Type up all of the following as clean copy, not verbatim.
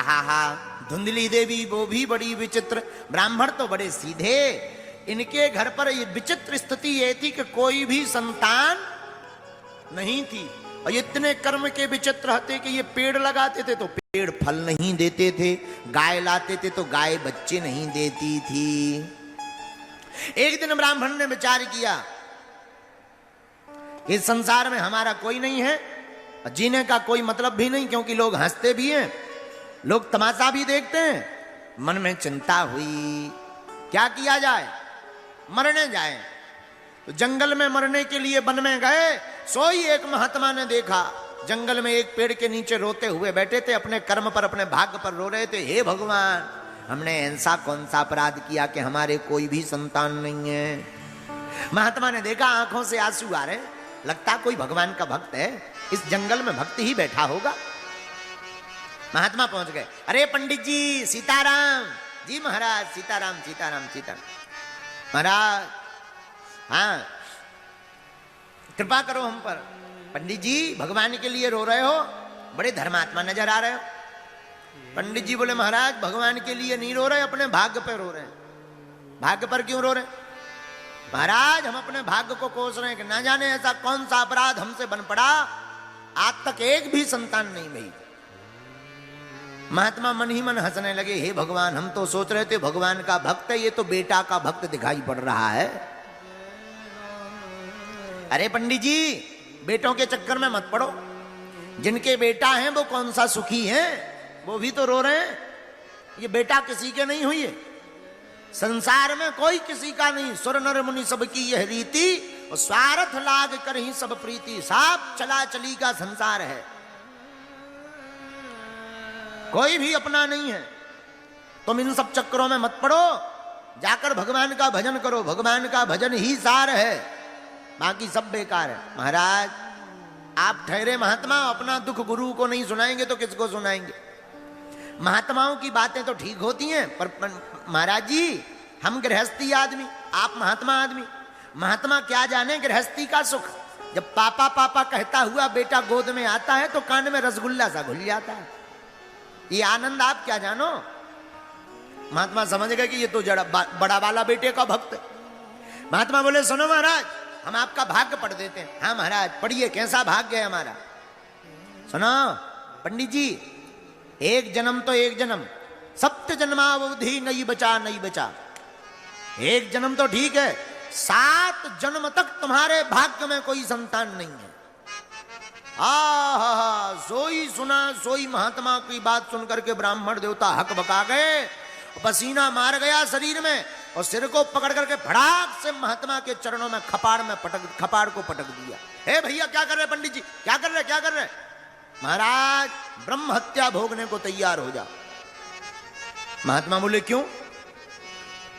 आहा हा, धुंधली देवी वो भी बड़ी विचित्र, ब्राह्मण तो बड़े सीधे। इनके घर पर ये विचित्र स्थिति ये थी कि कोई भी संतान नहीं थी, और इतने कर्म के विचित्र होते कि ये पेड़ लगाते थे तो पेड़ फल नहीं देते थे, गाय लाते थे तो गाय बच्चे नहीं देती थी। एक दिन ब्राह्मण ने विचार किया कि इस संसार में हमारा कोई नहीं है, जीने का कोई मतलब भी नहीं, क्योंकि लोग हंसते भी हैं, लोग तमाशा भी देखते हैं। मन में चिंता हुई, क्या किया जाए, मरने जाए। तो जंगल में मरने के लिए वन में गए। सोई एक महात्मा ने देखा, जंगल में एक पेड़ के नीचे रोते हुए बैठे थे, अपने कर्म पर अपने भाग्य पर रो रहे थे। हे भगवान, हमने ऐसा कौन सा अपराध किया कि हमारे कोई भी संतान नहीं है। महात्मा ने देखा आंखों से आंसू आ रहे, लगता कोई भगवान का भक्त है, इस जंगल में भक्त ही बैठा होगा। महात्मा पहुंच गए। अरे पंडित जी सीताराम। जी महाराज सीताराम सीताराम सीताराम। महाराज हाँ कृपा करो हम पर। पंडित जी भगवान के लिए रो रहे हो, बड़े धर्मात्मा नजर आ रहे हो। पंडित जी बोले महाराज भगवान के लिए नहीं रो रहे, अपने भाग्य पर रो रहे हैं। भाग्य पर क्यों रो रहे? महाराज हम अपने भाग्य को कोस रहे हैं कि ना जाने ऐसा कौन सा अपराध हमसे बन पड़ा, आज तक एक भी संतान नहीं भई। महात्मा मन ही मन हंसने लगे। हे भगवान, हम तो सोच रहे थे भगवान का भक्त है, ये तो बेटा का भक्त दिखाई पड़ रहा है। अरे पंडित जी बेटों के चक्कर में मत पड़ो, जिनके बेटा हैं वो कौन सा सुखी हैं, वो भी तो रो रहे हैं। ये बेटा किसी के नहीं हुई है, संसार में कोई किसी का नहीं। सुर नर मुनि सबकी यह रीति, और स्वार्थ लाग कर ही सब प्रीति। सब चला चली का संसार है, कोई भी अपना नहीं है। तुम इन सब चक्करों में मत पड़ो, जाकर भगवान का भजन करो, भगवान का भजन ही सार है, बाकी सब बेकार है। महाराज आप ठहरे महात्मा, अपना दुख गुरु को नहीं सुनाएंगे तो किसको सुनाएंगे? महात्माओं की बातें तो ठीक होती हैं, पर महाराज जी हम गृहस्थी आदमी, आप महात्मा आदमी। महात्मा क्या जाने गृहस्थी का सुख। जब पापा पापा कहता हुआ बेटा गोद में आता है तो कान में रसगुल्ला सा घुल जाता है, ये आनंद आप क्या जानो। महात्मा समझ गए कि ये तो बड़ा वाला बेटे का भक्त है। महात्मा बोले सुनो महाराज, हम आपका भाग्य पढ़ देते हैं। हाँ महाराज पढ़िए, कैसा भाग्य है हमारा। सुनो पंडित जी, एक जन्म तो एक जन्म, सप्त जन्मावधि नहीं बचा नहीं बचा। एक जन्म तो ठीक है, 7 जन्म तक तुम्हारे भाग्य में कोई संतान नहीं है। आहा, सोई सुना सोई महात्मा की बात सुनकर के ब्राह्मण देवता हक बका गए, पसीना मार गया शरीर में, और सिर को पकड़ करके फड़ाक से महात्मा के चरणों में खपाड़ को पटक दिया। हे भैया क्या कर रहे पंडित जी, क्या कर रहे क्या कर रहे? महाराज ब्रह्म हत्या भोगने को तैयार हो जा। महात्मा बोले क्यों?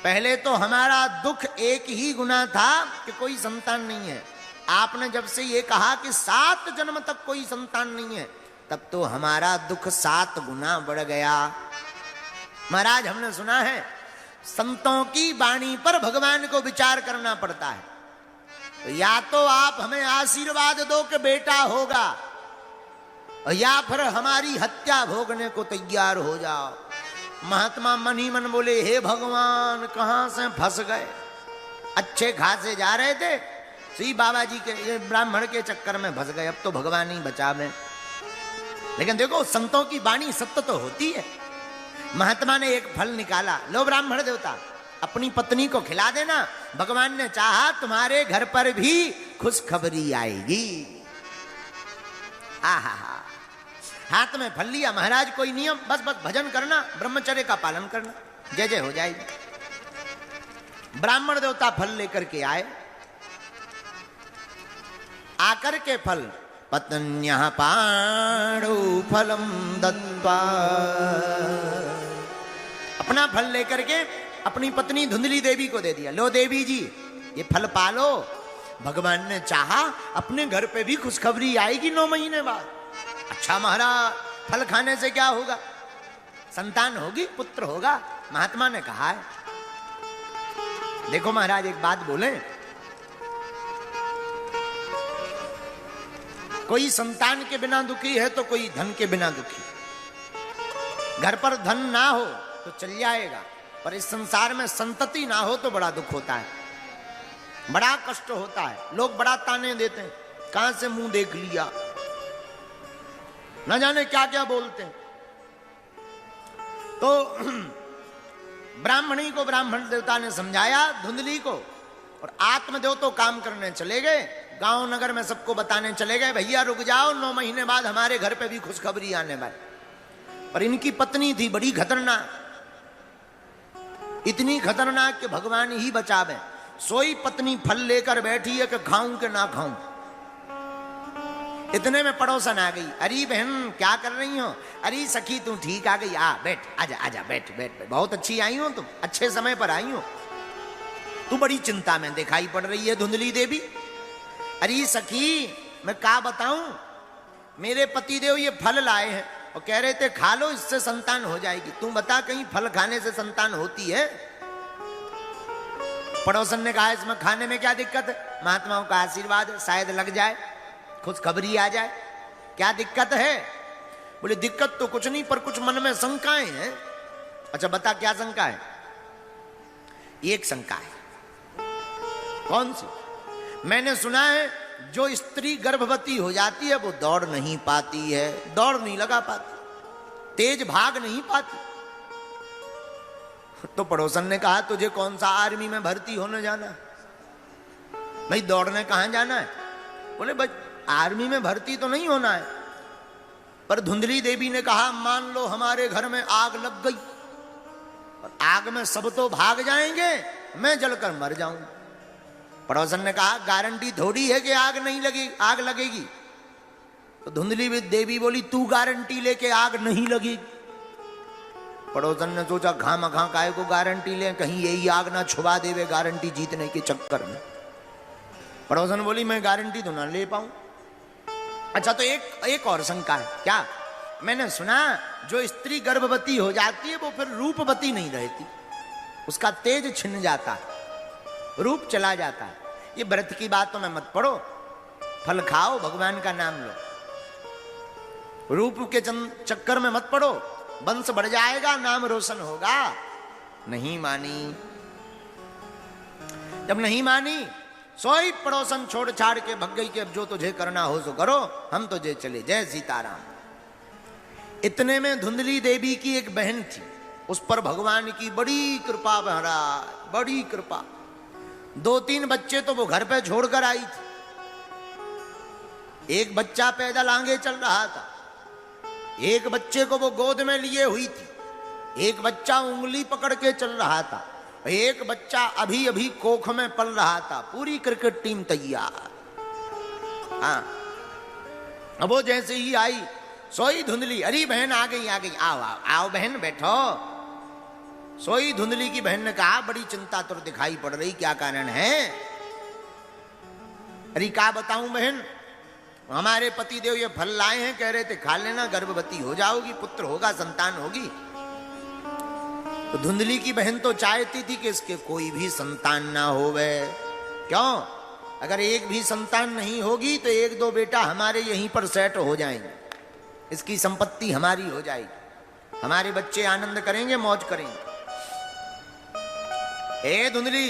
पहले तो हमारा दुख एक ही गुना था कि कोई संतान नहीं है। आपने जब से ये कहा कि 7 जन्म तक कोई संतान नहीं है, तब तो हमारा दुख 7 गुना बढ़ गया। महाराज हमने सुना है संतों की वाणी पर भगवान को विचार करना पड़ता है। तो या तो आप हमें आशीर्वाद दो कि बेटा होगा, या फिर हमारी हत्या भोगने को तैयार हो जाओ। महात्मा मन ही मन बोले हे भगवान, कहां से फंस गए। अच्छे खासे जा रहे थे, श्री बाबा जी के ब्राह्मण के चक्कर में फंस गए, अब तो भगवान ही बचावे। लेकिन देखो संतों की वाणी सत्य तो होती है। महात्मा ने एक फल निकाला, लो ब्राह्मण देवता अपनी पत्नी को खिला देना, भगवान ने चाहा तुम्हारे घर पर भी खुशखबरी आएगी। आहा, हाथ में फल लिया। महाराज कोई नियम, बस भजन करना, ब्रह्मचर्य का पालन करना, जय जय हो जाएगी। ब्राह्मण देवता फल लेकर के आए। आकर के फल पत्न्यः पाणौ फलम दत्त्वा, अपना फल लेकर के अपनी पत्नी धुंधली देवी को दे दिया। लो देवी जी ये फल पालो, भगवान ने चाहा अपने घर पे भी खुशखबरी आएगी 9 महीने बाद। अच्छा महाराज फल खाने से क्या होगा, संतान होगी, पुत्र होगा। महात्मा ने कहा है। देखो महाराज एक बात बोले, कोई संतान के बिना दुखी है तो कोई धन के बिना दुखी। घर पर धन ना हो तो चल जाएगा, पर इस संसार में संतति ना हो तो बड़ा दुख होता है, बड़ा कष्ट होता है। लोग बड़ा ताने देते हैं, कहां से मुंह देख लिया, न जाने क्या क्या बोलते हैं। तो ब्राह्मणी को ब्राह्मण देवता ने समझाया धुंधली को, और आत्मदेव तो काम करने चले गए, गांव नगर में सबको बताने चले गए, भैया रुक जाओ, 9 महीने बाद हमारे घर पे भी खुशखबरी आने वाली। पर इनकी पत्नी थी बड़ी खतरनाक, इतनी खतरनाक कि भगवान ही बचावे। सोई पत्नी फल लेकर बैठी है कि खाऊं कि ना खाऊं। इतने में पड़ोसन आ गई, अरे बहन क्या कर रही हो? अरे सखी तू ठीक आ गई, आ बैठ, आजा आजा बैठ बैठ बैठ, बहुत अच्छी आई हो तुम, अच्छे समय पर आई हो, तू बड़ी चिंता में दिखाई पड़ रही है धुंधली देवी। अरे सखी मैं क्या बताऊं, मेरे पतिदेव ये फल लाए हैं और कह रहे थे खा लो, इससे संतान हो जाएगी। तू बता कहीं फल खाने से संतान होती है? पड़ोसन ने कहा इसमें खाने में क्या दिक्कत है, महात्माओं का आशीर्वाद है, शायद लग जाए, खुशखबरी आ जाए, क्या दिक्कत है? बोले दिक्कत तो कुछ नहीं, पर कुछ मन में शंकाएं हैं। अच्छा बता क्या शंका है? एक शंका है। कौन सी? मैंने सुना है जो स्त्री गर्भवती हो जाती है वो दौड़ नहीं पाती है, दौड़ नहीं लगा पाती, तेज भाग नहीं पाती। तो पड़ोसन ने कहा तुझे कौन सा आर्मी में भर्ती होने जाना है? भाई दौड़ने कहां जाना है? बोले भाई आर्मी में भर्ती तो नहीं होना है, पर धुंधली देवी ने कहा मान लो हमारे घर में आग लग गई और आग में सब तो भाग जाएंगे, मैं जलकर मर जाऊंगा। पड़ोसन ने कहा गारंटी थोड़ी है कि आग नहीं लगी, आग लगेगी। तो धुंधली देवी बोली तू गारंटी लेके आग नहीं लगेगी। पड़ोसन ने सोचा खामखा काहे को गारंटी ले, कहीं यही आग ना छुपा देवे गारंटी जीतने के चक्कर में। पड़ोसन बोली मैं गारंटी तो ना ले पाऊं। अच्छा तो एक और शंका है। क्या? मैंने सुना जो स्त्री गर्भवती हो जाती है वो फिर रूपवती नहीं रहती, उसका तेज छिन जाता है, रूप चला जाता है। ये व्रत की बातों में मत पड़ो, फल खाओ, भगवान का नाम लो, रूप के चक्कर में मत पड़ो, वंश बढ़ जाएगा, नाम रोशन होगा। नहीं मानी। जब नहीं मानी सोई पड़ोसन छोड़ छाड़ के भग गई कि अब जो तुझे करना हो सो करो, हम तुझे चले, जय सीताराम। इतने में धुंधली देवी की एक बहन थी, उस पर भगवान की बड़ी कृपा महाराज, बड़ी कृपा। 2-3 बच्चे तो वो घर पे छोड़कर आई थी। एक बच्चा पैदल आगे चल रहा था, एक बच्चे को वो गोद में लिए हुई थी, एक बच्चा उंगली पकड़ के चल रहा था, एक बच्चा अभी अभी कोख में पल रहा था। पूरी क्रिकेट टीम तैयार। हाँ, अब वो जैसे ही आई सोई धुंधली, अरे बहन आ गई, आ गई, आओ आओ आओ बहन बैठो। सोई धुंधली की बहन ने कहा बड़ी चिंता तो दिखाई पड़ रही, क्या कारण है? अरे क्या बताऊं बहन, हमारे पतिदेव ये फल लाए हैं, कह रहे थे खा लेना, गर्भवती हो जाओगी, पुत्र होगा, संतान होगी। तो धुंधली की बहन तो चाहती थी कि इसके कोई भी संतान ना होवे। क्यों? अगर एक भी संतान नहीं होगी तो 1-2 बेटा हमारे यहीं पर सेट हो जाएंगे, इसकी संपत्ति हमारी हो जाएगी, हमारे बच्चे आनंद करेंगे, मौज करेंगे। ए धुंधली,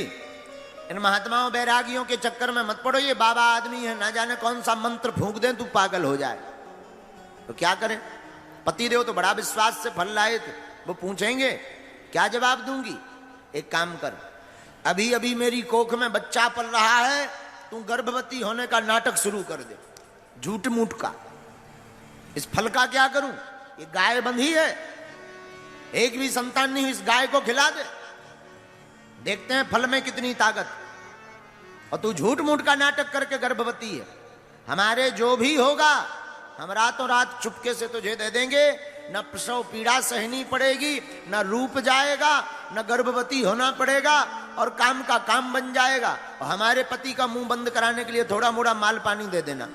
इन महात्माओं बैरागियों के चक्कर में मत पड़ो, ये बाबा आदमी है, ना जाने कौन सा मंत्र फूंक दें तू पागल हो जाए। तो क्या करें? पतिदेव तो बड़ा विश्वास से फल लाए थे, वो पूछेंगे क्या जवाब दूंगी? एक काम कर, अभी अभी मेरी कोख में बच्चा पल रहा है, तू गर्भवती होने का नाटक शुरू कर दे, झूठ मूठ का। इस फल का क्या करूं? ये गाय बंधी है, एक भी संतान नहीं, इस गाय को खिला दे, देखते हैं फल में कितनी ताकत। और तू झूठ मूठ का नाटक करके गर्भवती है, हमारे जो भी होगा हम रातों रात चुपके से तुझे दे देंगे, न प्रसव पीड़ा सहनी पड़ेगी, न रूप जाएगा, न गर्भवती होना पड़ेगा, और काम का काम बन जाएगा। और हमारे पति का मुंह बंद कराने के लिए थोड़ा मोड़ा माल पानी दे देना।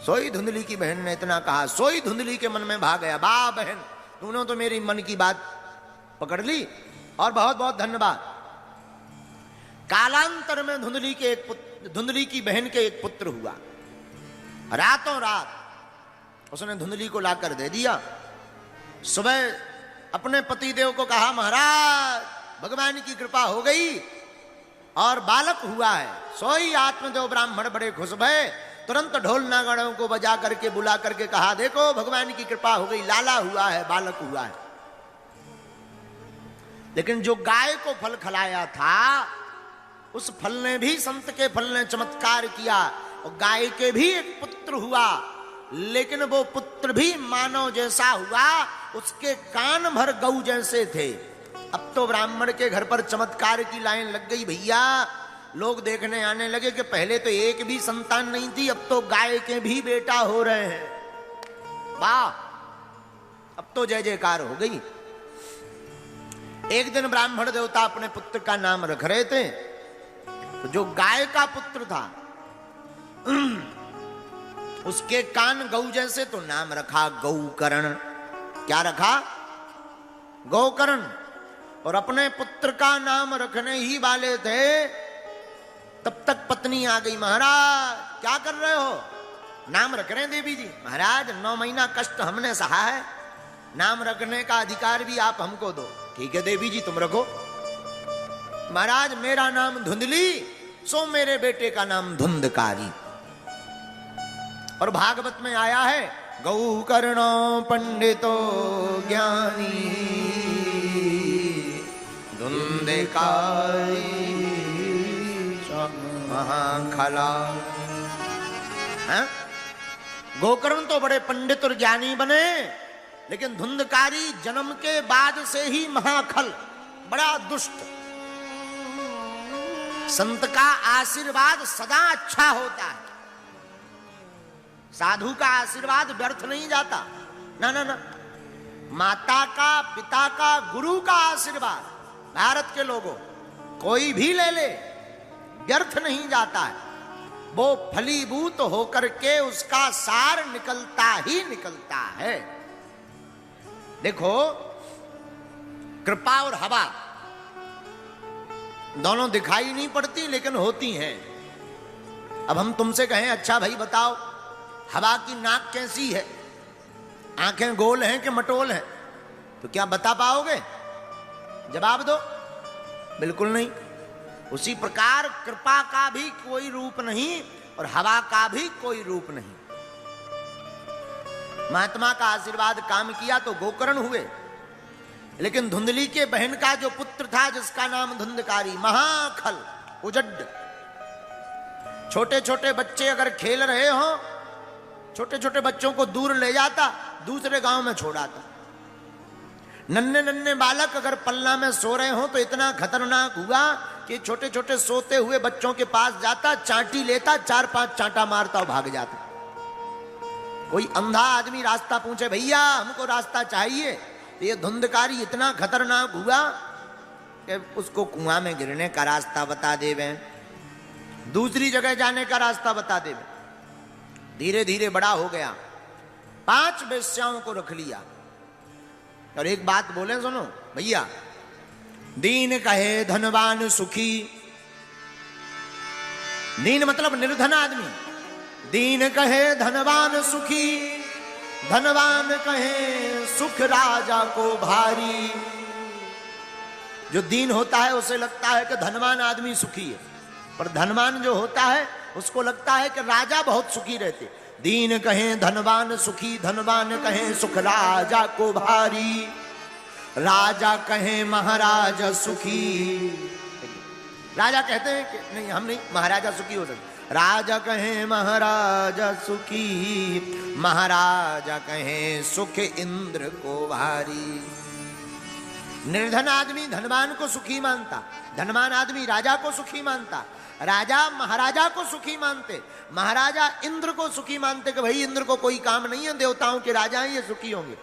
सोई धुंधली की बहन ने इतना कहा, सोई धुंधली के मन में भाग गया, वाह बहन तूने तो मेरी मन की बात पकड़ ली, और बहुत बहुत धन्यवाद। कालांतर में धुंधली की बहन के एक पुत्र हुआ। रातों रात उसने धुंधली को लाकर दे दिया। सुबह अपने पतिदेव को कहा, महाराज भगवान की कृपा हो गई और बालक हुआ है। सोई आत्मदेव ब्राह्मण बड़े खुश भये, तुरंत ढोल नगाड़ों को बजा करके बुला करके कहा, देखो भगवान की कृपा हो गई, लाला हुआ है, बालक हुआ है। लेकिन जो गाय को फल खिलाया था, उस फल ने भी, संत के फल ने चमत्कार किया और गाय के भी एक पुत्र हुआ, लेकिन वो पुत्र भी मानव जैसा हुआ, उसके कान भर गऊ जैसे थे। अब तो ब्राह्मण के घर पर चमत्कार की लाइन लग गई भैया। लोग देखने आने लगे कि पहले तो एक भी संतान नहीं थी, अब तो गाय के भी बेटा हो रहे हैं। वाह, अब तो जय जयकार हो गई। एक दिन ब्राह्मण देवता अपने पुत्र का नाम रख रहे थे, तो जो गाय का पुत्र था उसके कान गऊ जैसे, तो नाम रखा गौकर्ण। क्या रखा? गौकर्ण। और अपने पुत्र का नाम रखने ही वाले थे, तब तक पत्नी आ गई, महाराज क्या कर रहे हो? नाम रख रहे हैं देवी जी। महाराज 9 महीना कष्ट हमने सहा है, नाम रखने का अधिकार भी आप हमको दो। ठीक है देवी जी, तुम रखो। महाराज मेरा नाम धुंधली, सो मेरे बेटे का नाम धुंधकारी। और भागवत में आया है, गौकर्णो पंडितो ज्ञानी धुंधकारी महाखला। गोकर्ण तो बड़े पंडित और ज्ञानी बने, लेकिन धुंधकारी जन्म के बाद से ही महाखल, बड़ा दुष्ट। संत का आशीर्वाद सदा अच्छा होता है, साधु का आशीर्वाद व्यर्थ नहीं जाता। ना ना ना, माता का, पिता का, गुरु का आशीर्वाद, भारत के लोगों कोई भी ले ले, व्यर्थ नहीं जाता है। वो फलीभूत होकर के उसका सार निकलता ही निकलता है। देखो, कृपा और हवा दोनों दिखाई नहीं पड़ती, लेकिन होती हैं। अब हम तुमसे कहें, अच्छा भाई बताओ, हवा की नाक कैसी है, आंखें गोल हैं कि मटोल हैं, तो क्या बता पाओगे? जवाब दो। बिल्कुल नहीं। उसी प्रकार कृपा का भी कोई रूप नहीं और हवा का भी कोई रूप नहीं। महात्मा का आशीर्वाद काम किया तो गोकर्ण हुए, लेकिन धुंधली के बहन का जो पुत्र था, जिसका नाम धुंधकारी, महाखल, उजड्ड। छोटे छोटे बच्चे अगर खेल रहे हो, छोटे छोटे बच्चों को दूर ले जाता, दूसरे गांव में छोड़ आता। नन्हे नन्हे बालक अगर पल्ला में सो रहे हो तो इतना खतरनाक हुआ कि छोटे छोटे सोते हुए बच्चों के पास जाता, चांटी लेता, 4-5 चांटा मारता और भाग जाता। कोई अंधा आदमी रास्ता पूछे, भैया हमको रास्ता चाहिए, तो ये धुंधकारी इतना खतरनाक हुआ कि उसको कुआं में गिरने का रास्ता बता देवे, दूसरी जगह जाने का रास्ता बता देवे। धीरे धीरे बड़ा हो गया, 5 वेश्याओं को रख लिया। और एक बात बोले, सुनो भैया, दीन कहे धनवान सुखी, दीन मतलब निर्धन आदमी, दीन कहे धनवान सुखी, धनवान कहे सुख राजा को भारी। जो दीन होता है उसे लगता है कि धनवान आदमी सुखी है, पर धनवान जो होता है उसको लगता है कि राजा बहुत सुखी रहते। दीन कहे धनवान सुखी, धनवान कहे सुख राजा को भारी, राजा कहे महाराजा सुखी। राजा कहते हैं कि नहीं, हम नहीं, महाराजा सुखी हो सकते। राजा कहे महाराजा सुखी, महाराजा कहे सुख इंद्र को भारी। निर्धन आदमी धनवान को सुखी मानता, धनवान आदमी राजा को सुखी मानता, राजा महाराजा को सुखी मानते, महाराजा इंद्र को सुखी मानते कि भाई इंद्र को कोई काम नहीं है, देवताओं के राजा हैं, ये सुखी होंगे।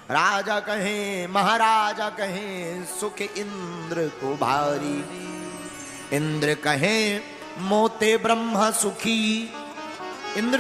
राजा कहे महाराजा कहे सुख इंद्र को भारी, इंद्र कहे मोते ब्रह्मा सुखी। इंद्र